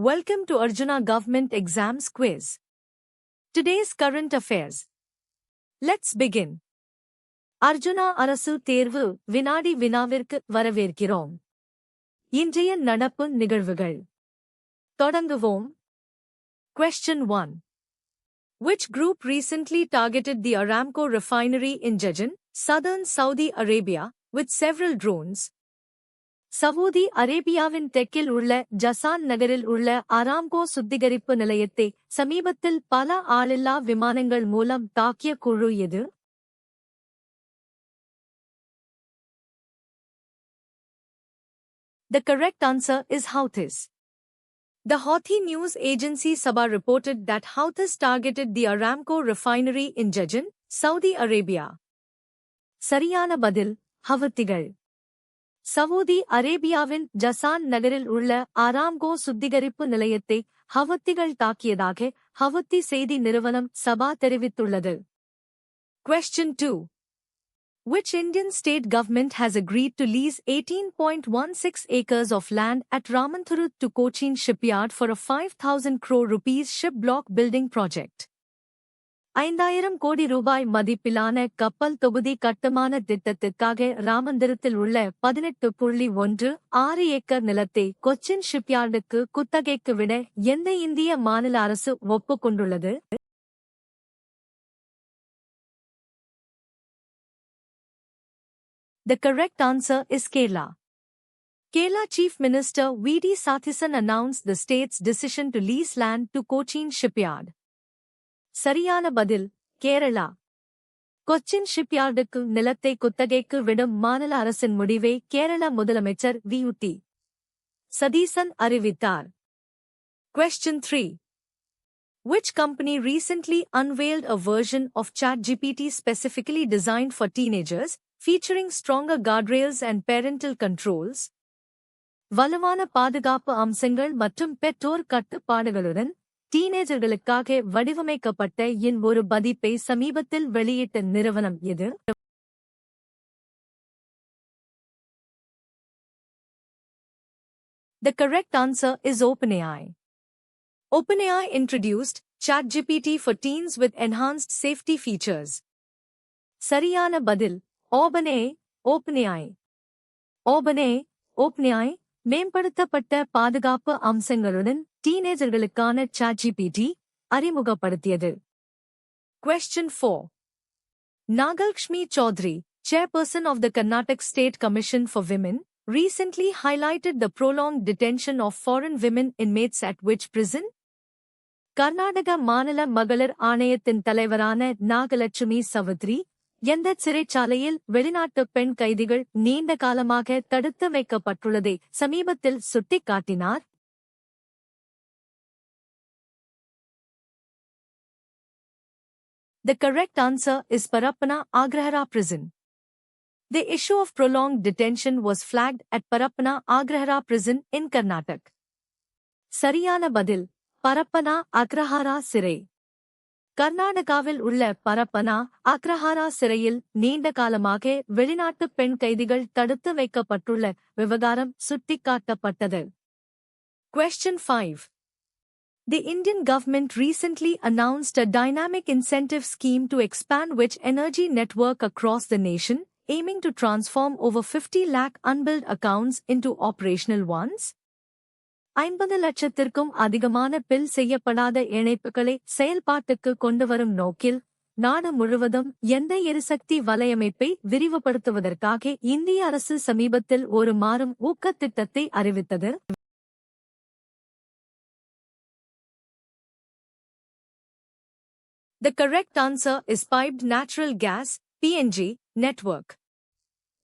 Welcome to Arjuna Government Exams Quiz. Today's current affairs. Let's begin. Arjuna அரசு தேர்வு வினாடி வினாவிற்கு வரவேற்கிறோம். இன்றைய நடப்பு நிகழ்வுகள். தொடங்குவோம். Question 1. Which group recently targeted the Aramco refinery in Jazan, southern Saudi Arabia, with several drones? Saudi அரேபியாவின் தெற்கில் உள்ள ஜசான் நகரில் உள்ள அராம்கோ சுத்திகரிப்பு நிலையத்தை சமீபத்தில் பல ஆளில்லா விமானங்கள் மூலம் தாக்கிய குழு எது? The correct answer is Houthis. The Houthi news agency Sabah reported that Houthis targeted the Aramco refinery in Jazan, Saudi Arabia. சரியான பதில் ஹவுத்திகள். சவூதி அரேபியாவின் ஜசான் நகரில் உள்ள அராம்கோ சுத்திகரிப்பு நிலையத்தை ஹவுத்திகள் தாக்கியதாக ஹவுத்தி செய்தி நிறுவனம் சபா தெரிவித்துள்ளது. Question 2. Which Indian state government has agreed to lease 18.16 acres of land at Ramanthurut to Cochin shipyard for a 5,000 crore rupees ship block building project? 5,000 கோடி ரூபாய் மதிப்பிலான கப்பல் தொகுதி கட்டுமான திட்டத்திற்காக ராமந்திரத்தில் உள்ள 18.16 ஏக்கர் நிலத்தை கொச்சின் ஷிப்யார்டுக்கு குத்தகைக்கு விட எந்த இந்திய மாநில அரசு ஒப்புக்கொண்டுள்ளது? The correct answer is Kerala. Kerala Chief Minister V.D. Sathisan announced the state's decision to lease land to Cochin shipyard. சரியான பதில் கேரளா. கொச்சின் ஷிப்யார்டுக்கு நிலத்தை குத்தகைக்கு விடும் மாநில அரசின் முடிவை கேரள முதலமைச்சர் வி.டி. சதீசன் அறிவித்தார். Question 3. Which company recently unveiled a version of ChatGPT specifically designed for teenagers, featuring stronger guardrails and parental controls? வலுவான பாதுகாப்பு அம்சங்கள் மற்றும் பெற்றோர் கட்டுப்பாடுகளுடன் டீனேஜர்களுக்காக வடிவமைக்கப்பட்ட ஒரு பதிப்பை சமீபத்தில் வெளியிட்ட நிறுவனம் எது? The correct answer is OpenAI. OpenAI introduced ChatGPT for teens with enhanced safety features. சரியான பதில் OpenAI. OpenAI மேம்படுத்தப்பட்ட பாதுகாப்பு அம்சங்களுடன் டீனேஜர்களுக்கான ChatGPT அறிமுகப்படுத்தியது. Question 4. Nagalakshmi Chaudhary, chairperson of the Karnataka State Commission for Women, recently highlighted the prolonged detention of foreign women inmates at which prison? Karnataka மாநில மகளிர் ஆணையத்தின் தலைவரான நாகலட்சுமி சவுத்ரி எந்த சிறைச்சாலையில் வெளிநாட்டு பெண் கைதிகள் நீண்ட காலமாக தடுத்து வைக்கப்பட்டுள்ளதை சமீபத்தில் சுட்டிக்காட்டினார்? The correct answer is Parappana Agrahara prison. The issue of prolonged detention was flagged at Parappana Agrahara prison in Karnataka. சரியான பதில் பரப்பனா அக்ரஹாரா சிறை. கர்நாடகாவில் உள்ள பரப்பனா அக்ரஹாரா சிறையில் நீண்ட காலமாக வெளிநாட்டு பெண் கைதிகள் தடுத்து வைக்கப்பட்டுள்ள விவகாரம் சுட்டிக்காட்டப்பட்டது. Question 5. The Indian government recently announced a dynamic incentive scheme to expand wind energy network across the nation, aiming to transform over 50 lakh unbilled accounts into operational ones. 50 லட்சத்திற்கும் அதிகமான பில் செய்யப்படாத இணைப்புகளை செயல்பாட்டுக்கு கொண்டுவரும் நோக்கில் நாடு முழுவதும் எந்த எரிசக்தி வலையமைப்பை விரிவுபடுத்துவதற்காக இந்திய அரசு சமீபத்தில் ஒரு மாறும் ஊக்கத் திட்டத்தை அறிவித்தது? The correct answer is Piped Natural Gas (PNG) network.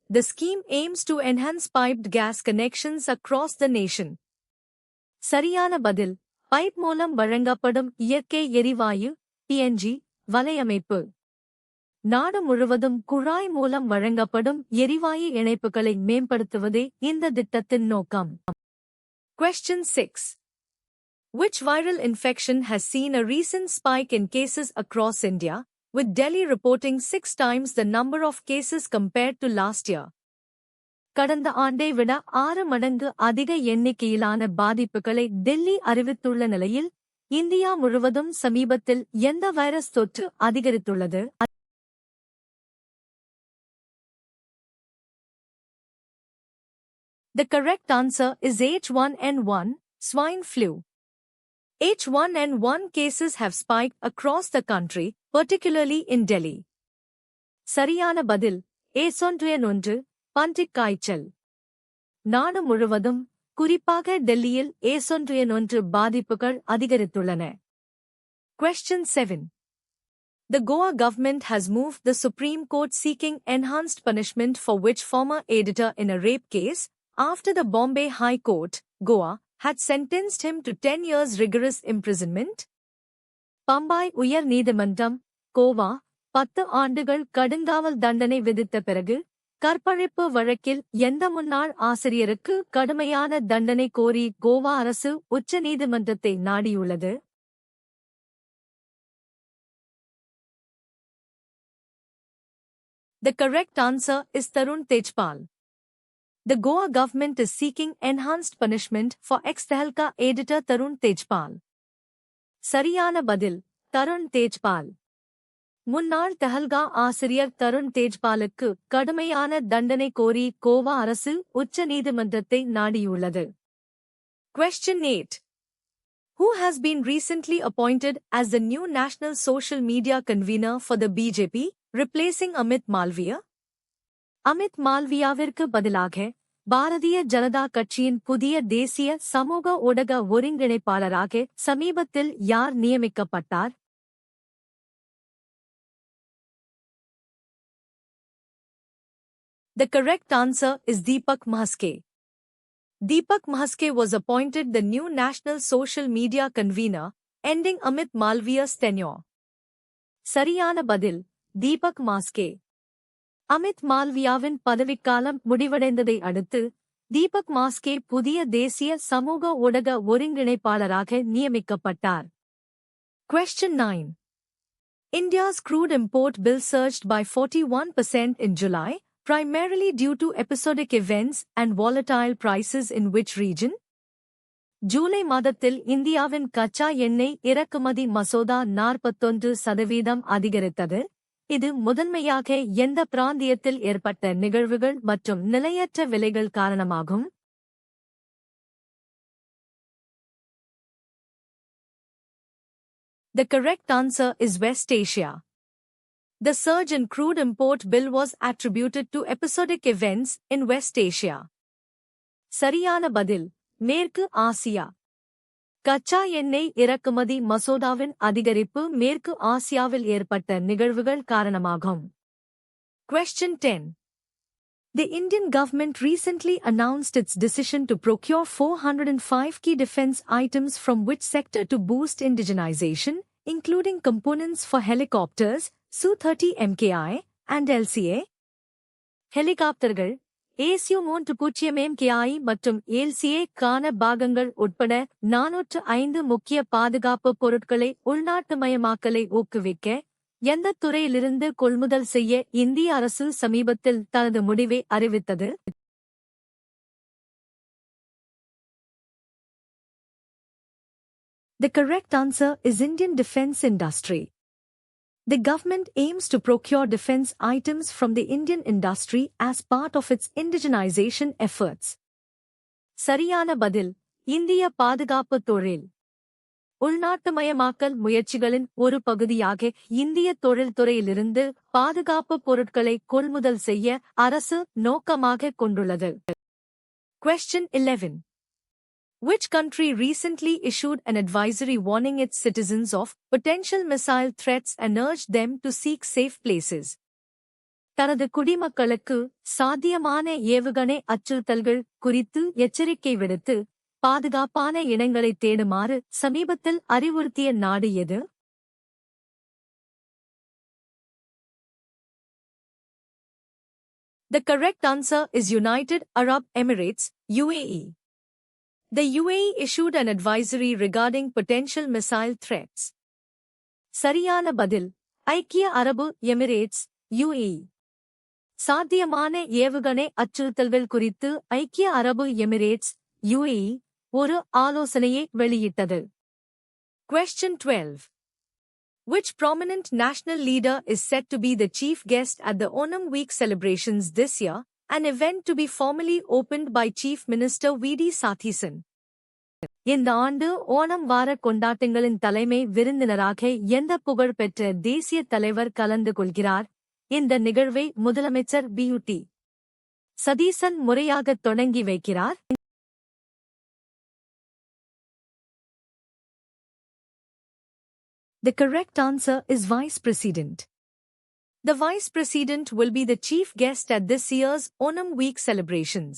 The scheme aims to enhance piped gas connections across the nation. சரியான பதில் பைப் மூலம் வழங்கப்படும் இயற்கை எரிவாயு PNG வலையமைப்பு. நாடு முழுவதும் குழாய் மூலம் வழங்கப்படும் எரிவாயு இணைப்புகளை மேம்படுத்துவதே இந்த திட்டத்தின் நோக்கம். Question 6. Which viral infection has seen a recent spike in cases across India, with Delhi reporting 6 times the number of cases compared to last year? கடந்த ஆண்டை விட 6 மடங்கு அதிக எண்ணிக்கையிலான பாதிப்புகளை டெல்லி அறிவித்துள்ள நிலையில் இந்தியா முழுவதும் சமீபத்தில் எந்த வைரஸ் தொற்று அதிகரித்துள்ளது? The correct answer is H1N1, swine flu. H1N1 cases have spiked across the country, particularly in Delhi. சரியான பதில் H1N1, பன்றிக் காய்ச்சல். நாடு முழுவதும், குறிப்பாக டெல்லியில் H1N1 பாதிப்புகள் அதிகரித்துள்ளன. Question 7. The Goa government has moved the Supreme Court seeking enhanced punishment for which former editor in a rape case, after the Bombay High Court, Goa, had sentenced him to 10 years rigorous imprisonment. Bombay உயர் நீதிமன்றம், கோவா, 10 ஆண்டுகள் கடுங்காவல் தண்டனை விதித்த பிறகு, கற்பழிப்பு வழக்கில் எந்த முன்னாள் ஆசிரியருக்கு கடுமையான தண்டனை கோரி கோவா அரசு உச்ச நீதிமன்றத்தை நாடியுள்ளது? The correct answer is Tarun Tejpal. The Goa government is seeking enhanced punishment for ex-Tehalka editor Tarun Tejpal. சரியான பதில் தருண் தேஜ்பால். முன்னாள் தெஹல்கா ஆசிரியர் தருண் தேஜ்பாலுக்கு கடுமையான தண்டனை கோரி கோவா அரசு உச்ச நீதிமன்றத்தை நாடியுள்ளது. Question 8. Who has been recently appointed as the new national social media convener for the BJP, replacing Amit Malviya? Amit மால்வியாவிற்கு பதிலாக பாரதிய ஜனதா கட்சியின் புதிய தேசிய சமூக ஊடக ஒருங்கிணைப்பாளராக சமீபத்தில் யார் நியமிக்கப்பட்டார்? The correct answer is Deepak Mahaske. Deepak Mahaske was appointed the new national social media convener, ending Amit Malviya's tenure. சரியான பதில் தீபக் மாஸ்கே. அமித் மால்வியாவின் பதவிக்காலம் முடிவடைந்ததை அடுத்து தீபக் மாஸ்கே புதிய தேசிய சமூக ஊடக ஒருங்கிணைப்பாளராக நியமிக்கப்பட்டார். Question 9. India's crude import bill surged by 41% in July, primarily due to episodic events and volatile prices in which region? July மாதத்தில் இந்தியாவின் கச்சா எண்ணெய் இறக்குமதி மசோதா 41% அதிகரித்தது. இது முதன்மையாக எந்த பிராந்தியத்தில் ஏற்பட்ட நிகழ்வுகள் மற்றும் நிலையற்ற விலைகள் காரணமாகும்? The correct answer is West Asia. The surge in crude import bill was attributed to episodic events in West Asia. சரியான பதில் மேற்கு ஆசியா. கச்சா எண்ணெய் இறக்குமதி மசோதாவின் அதிகரிப்பு மேற்கு ஆசியாவில் ஏற்பட்ட நிகழ்வுகள் காரணமாகும். Question 10. The Indian government recently announced its decision to procure 405 key defense items from which sector to boost indigenization, including components for helicopters, Su-30 MKI, and LCA. ஹெலிகாப்டர்கள், Su-30 MKI மற்றும் LCA க்கான பாகங்கள் உட்பட 405 முக்கிய பாதுகாப்பு பொருட்களை உள்நாட்டுமயமாக்கலை ஊக்குவிக்க எந்த துறையிலிருந்து கொள்முதல் செய்ய இந்திய அரசு சமீபத்தில் தனது முடிவை அறிவித்தது? The correct answer is Indian defense industry. The government aims to procure defense items from the Indian industry as part of its indigenization efforts. சரியான பதில் இந்திய பாதுகாப்பு தொழில். உள்நாட்டுமயமாக்கல் முயற்சிகளின் ஒரு பகுதியாக இந்திய தொழில்துறையிலிருந்து பாதுகாப்பு பொருட்களை கொள்முதல் செய்ய அரசு நோக்கமாக கொண்டுள்ளது. Question 11. Which country recently issued an advisory warning its citizens of potential missile threats and urged them to seek safe places? தனது குடிமக்களுக்கு சாத்தியமான ஏவுகணை அச்சுறுத்தல்கள் குறித்து எச்சரிக்கை விடுத்து பாதுகாப்பான இடங்களை தேடுமாறு சமீபத்தில் அறிவுறுத்திய நாடு எது? The correct answer is United Arab Emirates, UAE. The UAE issued an advisory regarding potential missile threats. சரியான பதில் ஐக்கிய அரபு எமிரேட்ஸ், UAE. சாத்தியமான ஏவுகணை அச்சுறுத்தல்கள் குறித்து ஐக்கிய அரபு எமிரேட்ஸ் UAE ஒரு ஆலோசனையை வெளியிட்டது. Question 12. Which prominent national leader is set to be the chief guest at the Onam Week celebrations this year, an event to be formally opened by Chief Minister VD Sathisan? இந்த ஆண்டு ஓணம் வார கொண்டாட்டங்களின் தலைமை விருந்தினராக எந்த புகழ்பெற்ற தேசிய தலைவர் கலந்து கொள்கிறார்? இந்த நிகழ்வை முதலமைச்சர் BUT சதீசன் முறையாக தொடங்கி வைக்கிறார். The correct answer is Vice President. The Vice President will be the chief guest at this year's Onam Week celebrations.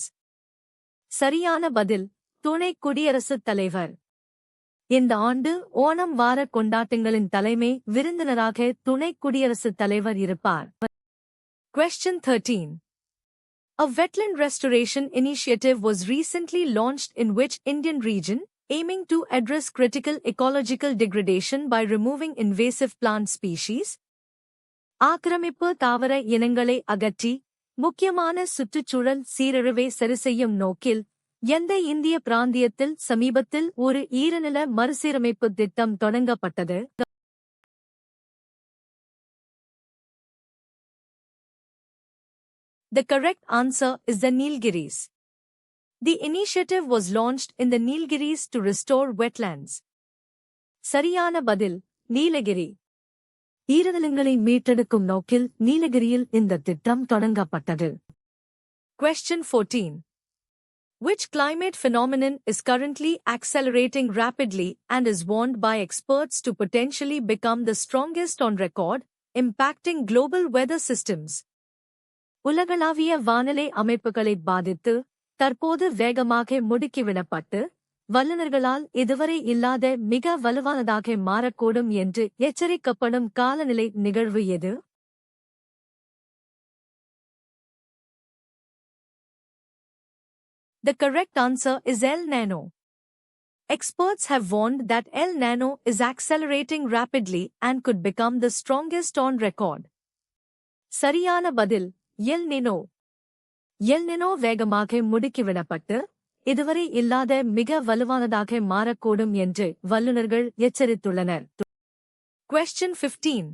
சரியான பதில் துணை குடியரசுத் தலைவர். இந்த ஆண்டு ஓணம் வார கொண்டாட்டங்களின் தலைமை விருந்தினராக துணை குடியரசுத் தலைவர் இருப்பார். Question 13. A wetland restoration initiative was recently launched in which Indian region, aiming to address critical ecological degradation by removing invasive plant species? ஆக்கிரமிப்பு தாவர இனங்களை அகற்றி முக்கியமான சுற்றுச்சூழல் சீரழிவை சரிசெய்யும் நோக்கில் எந்த இந்திய பிராந்தியத்தில் சமீபத்தில் ஒரு ஈரநில மறுசீரமைப்பு திட்டம் தொடங்கப்பட்டது? The correct answer is the Nilgiris. The initiative was launched in the Nilgiris to restore wetlands. சரியான பதில் நீலகிரி. ஈரநிலங்களை மீட்டெடுக்கும் நோக்கில் நீலகிரியில் இந்த திட்டம் தொடங்கப்பட்டது. Question 14. Which climate phenomenon is currently accelerating rapidly and is warned by experts to potentially become the strongest on record, impacting global weather systems? உலகளாவிய வானிலை அமைப்புகளை பாதித்து தற்போது வேகமாக முடுக்கிவிடப்பட்டு வல்லுநர்களால் இதுவரை இல்லாத மிக வலுவானதாக மாறக்கூடும் என்று எச்சரிக்கப்படும் காலநிலை நிகழ்வு எது? The correct answer is El Niño. Experts have warned that El Niño is accelerating rapidly and could become the strongest on record. சரியான பதில் El Niño. El Niño வேகமாக முடுக்கிவிடப்பட்டு இதுவரை இல்லாத மிக வலுவானதாக மாறக்கூடும் என்று வல்லுநர்கள் எச்சரித்துள்ளனர். Question 15.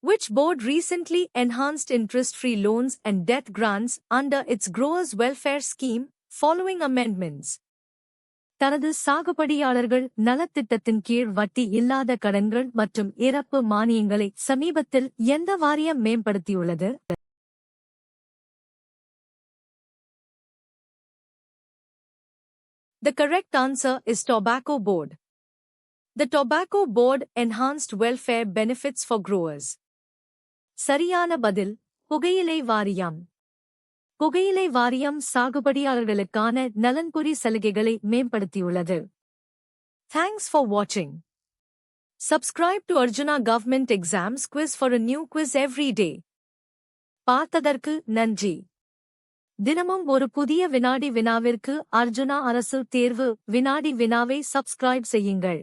Which board recently enhanced interest-free loans and debt grants under its Growers Welfare Scheme, following amendments? தனது சாகுபடியாளர்கள் நலத்திட்டத்தின் கீழ் வட்டி இல்லாத கடன்கள் மற்றும் இறப்பு மானியங்களை சமீபத்தில் எந்த வாரியம் மேம்படுத்தியுள்ளது? The correct answer is Tobacco Board. The Tobacco Board enhanced welfare benefits for growers. சரியான பதில் புகையிலை வாரியம். புகையிலை வாரியம் சாகுபடியாளர்களுக்கான நலன்புரி சலுகைகளை மேம்படுத்தியுள்ளது. Thanks for watching. Subscribe to Arjuna Government Exams Quiz for a new quiz every day. பார்த்ததற்கு நன்றி. தினமும் ஒரு புதிய வினாடி வினாவிற்கு அர்ஜுனா அரசு தேர்வு வினாடி வினாவை சப்ஸ்கிரைப் செய்யுங்கள்.